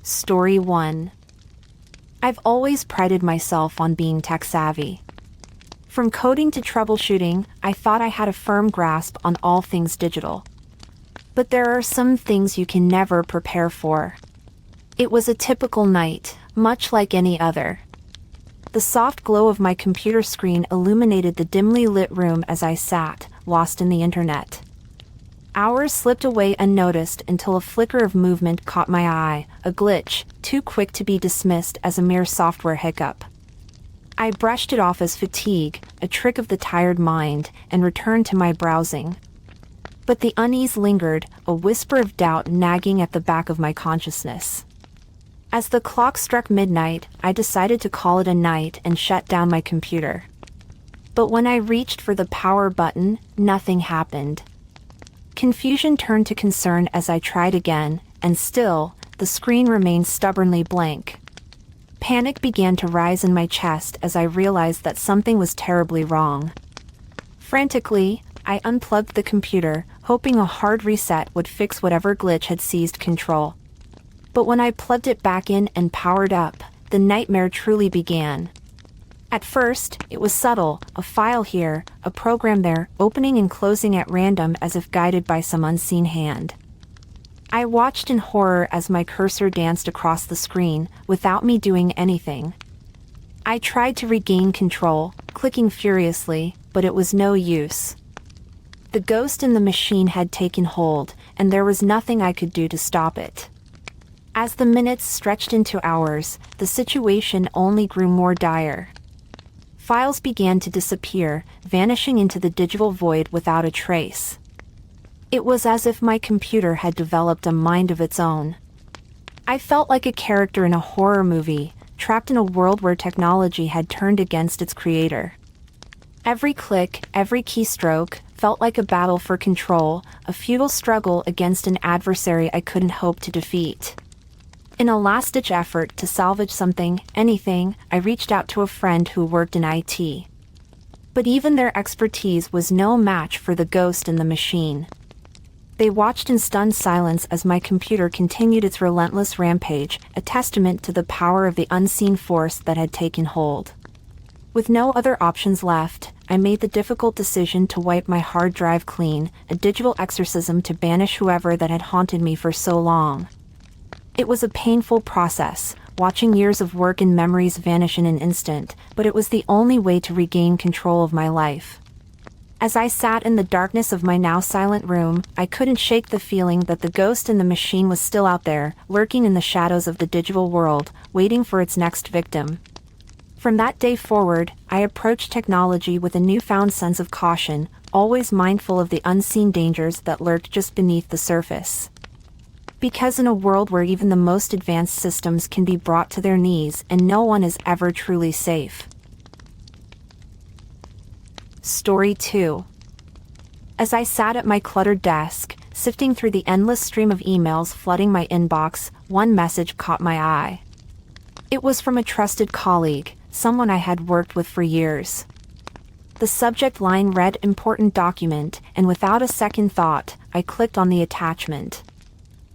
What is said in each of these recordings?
Story 1. I've always prided myself on being tech-savvy. From coding to troubleshooting, I thought I had a firm grasp on all things digital. But there are some things you can never prepare for. It was a typical night, much like any other. The soft glow of my computer screen illuminated the dimly lit room as I sat, lost in the internet. Hours slipped away unnoticed until a flicker of movement caught my eye, a glitch, too quick to be dismissed as a mere software hiccup. I brushed it off as fatigue, a trick of the tired mind, and returned to my browsing. But the unease lingered, a whisper of doubt nagging at the back of my consciousness. As the clock struck midnight, I decided to call it a night and shut down my computer. But when I reached for the power button, nothing happened. Confusion turned to concern as I tried again, and still, the screen remained stubbornly blank. Panic began to rise in my chest as I realized that something was terribly wrong. Frantically, I unplugged the computer, hoping a hard reset would fix whatever glitch had seized control. But when I plugged it back in and powered up, the nightmare truly began. At first, it was subtle, a file here, a program there, opening and closing at random as if guided by some unseen hand. I watched in horror as my cursor danced across the screen, without me doing anything. I tried to regain control, clicking furiously, but it was no use. The ghost in the machine had taken hold, and there was nothing I could do to stop it. As the minutes stretched into hours, the situation only grew more dire. Files began to disappear, vanishing into the digital void without a trace. It was as if my computer had developed a mind of its own. I felt like a character in a horror movie, trapped in a world where technology had turned against its creator. Every click, every keystroke, felt like a battle for control, a futile struggle against an adversary I couldn't hope to defeat. In a last-ditch effort to salvage something, anything, I reached out to a friend who worked in IT. But even their expertise was no match for the ghost in the machine. They watched in stunned silence as my computer continued its relentless rampage, a testament to the power of the unseen force that had taken hold. With no other options left, I made the difficult decision to wipe my hard drive clean, a digital exorcism to banish whoever that had haunted me for so long. It was a painful process, watching years of work and memories vanish in an instant, but it was the only way to regain control of my life. As I sat in the darkness of my now silent room, I couldn't shake the feeling that the ghost in the machine was still out there, lurking in the shadows of the digital world, waiting for its next victim. From that day forward, I approached technology with a newfound sense of caution, always mindful of the unseen dangers that lurked just beneath the surface. Because in a world where even the most advanced systems can be brought to their knees and no one is ever truly safe. Story 2. As I sat at my cluttered desk, sifting through the endless stream of emails flooding my inbox, one message caught my eye. It was from a trusted colleague, someone I had worked with for years. The subject line read "Important document," and without a second thought, I clicked on the attachment.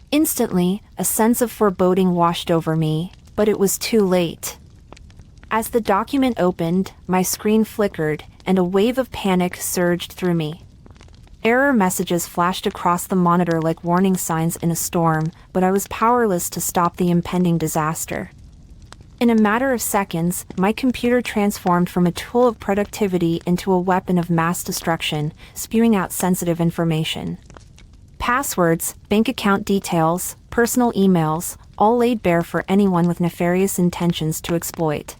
Instantly, a sense of foreboding washed over me, but it was too late. As the document opened, my screen flickered, and a wave of panic surged through me. Error messages flashed across the monitor like warning signs in a storm, but I was powerless to stop the impending disaster. In a matter of seconds, my computer transformed from a tool of productivity into a weapon of mass destruction, spewing out sensitive information. Passwords, bank account details, personal emails, all laid bare for anyone with nefarious intentions to exploit.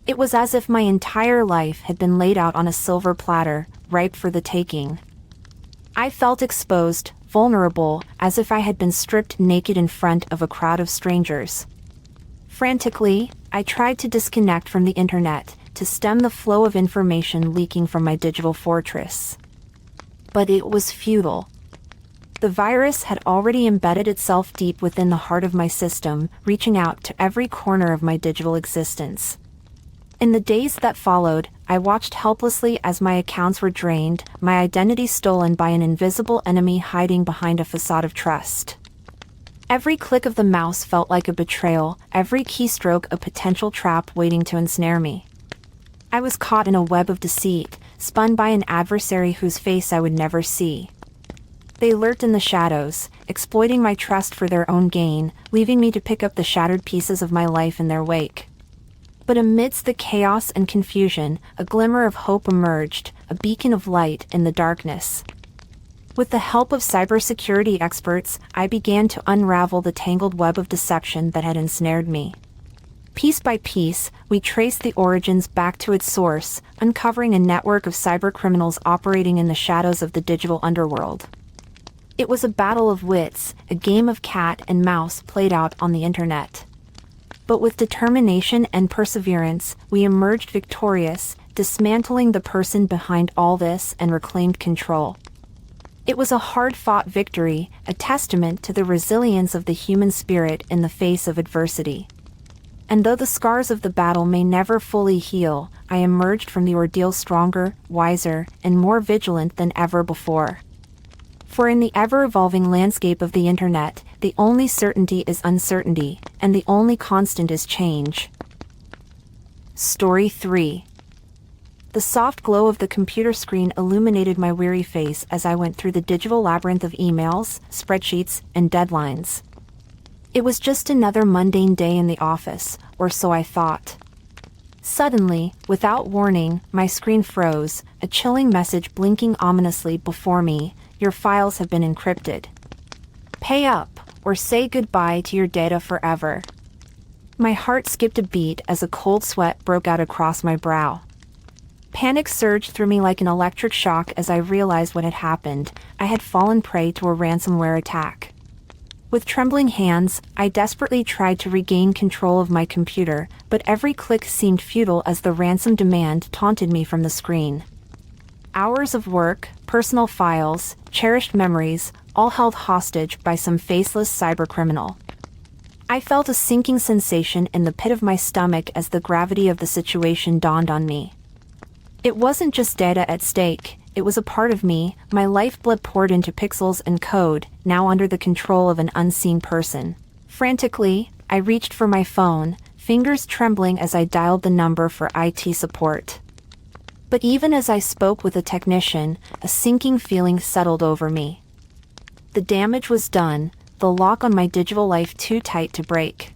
It was as if my entire life had been laid out on a silver platter, ripe for the taking. I felt exposed, vulnerable, as if I had been stripped naked in front of a crowd of strangers. Frantically, I tried to disconnect from the internet, to stem the flow of information leaking from my digital fortress. But it was futile. The virus had already embedded itself deep within the heart of my system, reaching out to every corner of my digital existence. In the days that followed, I watched helplessly as my accounts were drained, my identity stolen by an invisible enemy hiding behind a facade of trust. Every click of the mouse felt like a betrayal, every keystroke a potential trap waiting to ensnare me. I was caught in a web of deceit, spun by an adversary whose face I would never see. They lurked in the shadows, exploiting my trust for their own gain, leaving me to pick up the shattered pieces of my life in their wake. But amidst the chaos and confusion, a glimmer of hope emerged, a beacon of light in the darkness. With the help of cybersecurity experts, I began to unravel the tangled web of deception that had ensnared me. Piece by piece, we traced the origins back to its source, uncovering a network of cybercriminals operating in the shadows of the digital underworld. It was a battle of wits, a game of cat and mouse played out on the internet. But with determination and perseverance, we emerged victorious, dismantling the person behind all this and reclaimed control. It was a hard-fought victory, a testament to the resilience of the human spirit in the face of adversity. And though the scars of the battle may never fully heal, I emerged from the ordeal stronger, wiser, and more vigilant than ever before. For in the ever-evolving landscape of the internet, the only certainty is uncertainty, and the only constant is change. Story 3. The soft glow of the computer screen illuminated my weary face as I went through the digital labyrinth of emails, spreadsheets, and deadlines. It was just another mundane day in the office, or so I thought. Suddenly, without warning, my screen froze, a chilling message blinking ominously before me: "Your files have been encrypted. Pay up, or say goodbye to your data forever." My heart skipped a beat as a cold sweat broke out across my brow. Panic surged through me like an electric shock as I realized what had happened. I had fallen prey to a ransomware attack. With trembling hands, I desperately tried to regain control of my computer, but every click seemed futile as the ransom demand taunted me from the screen. Hours of work, personal files, cherished memories, all held hostage by some faceless cybercriminal. I felt a sinking sensation in the pit of my stomach as the gravity of the situation dawned on me. It wasn't just data at stake, it was a part of me, my lifeblood poured into pixels and code, now under the control of an unseen person. Frantically, I reached for my phone, fingers trembling as I dialed the number for IT support. But even as I spoke with a technician, a sinking feeling settled over me. The damage was done, the lock on my digital life too tight to break.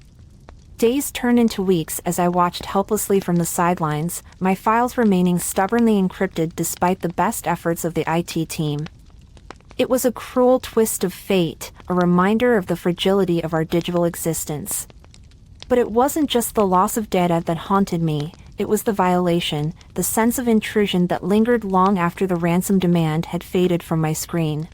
Days turned into weeks as I watched helplessly from the sidelines, my files remaining stubbornly encrypted despite the best efforts of the IT team. It was a cruel twist of fate, a reminder of the fragility of our digital existence. But it wasn't just the loss of data that haunted me, it was the violation, the sense of intrusion that lingered long after the ransom demand had faded from my screen.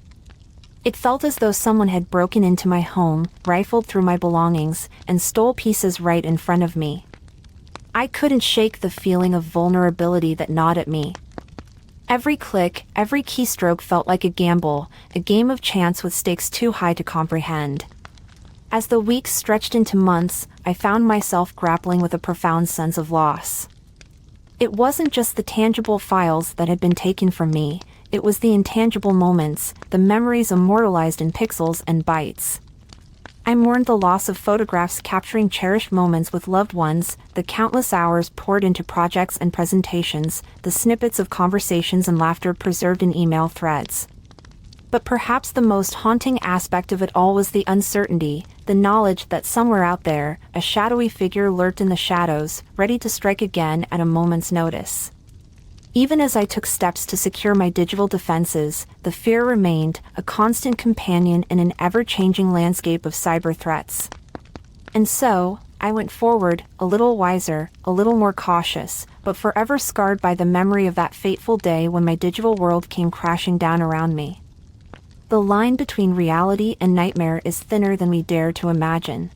It felt as though someone had broken into my home, rifled through my belongings, and stole pieces right in front of me. I couldn't shake the feeling of vulnerability that gnawed at me. Every click, every keystroke felt like a gamble, a game of chance with stakes too high to comprehend. As the weeks stretched into months, I found myself grappling with a profound sense of loss. It wasn't just the tangible files that had been taken from me, it was the intangible moments, the memories immortalized in pixels and bytes. I mourned the loss of photographs capturing cherished moments with loved ones, the countless hours poured into projects and presentations, the snippets of conversations and laughter preserved in email threads. But perhaps the most haunting aspect of it all was the uncertainty, the knowledge that somewhere out there, a shadowy figure lurked in the shadows, ready to strike again at a moment's notice. Even as I took steps to secure my digital defenses, the fear remained, a constant companion in an ever-changing landscape of cyber threats. And so, I went forward, a little wiser, a little more cautious, but forever scarred by the memory of that fateful day when my digital world came crashing down around me. The line between reality and nightmare is thinner than we dare to imagine.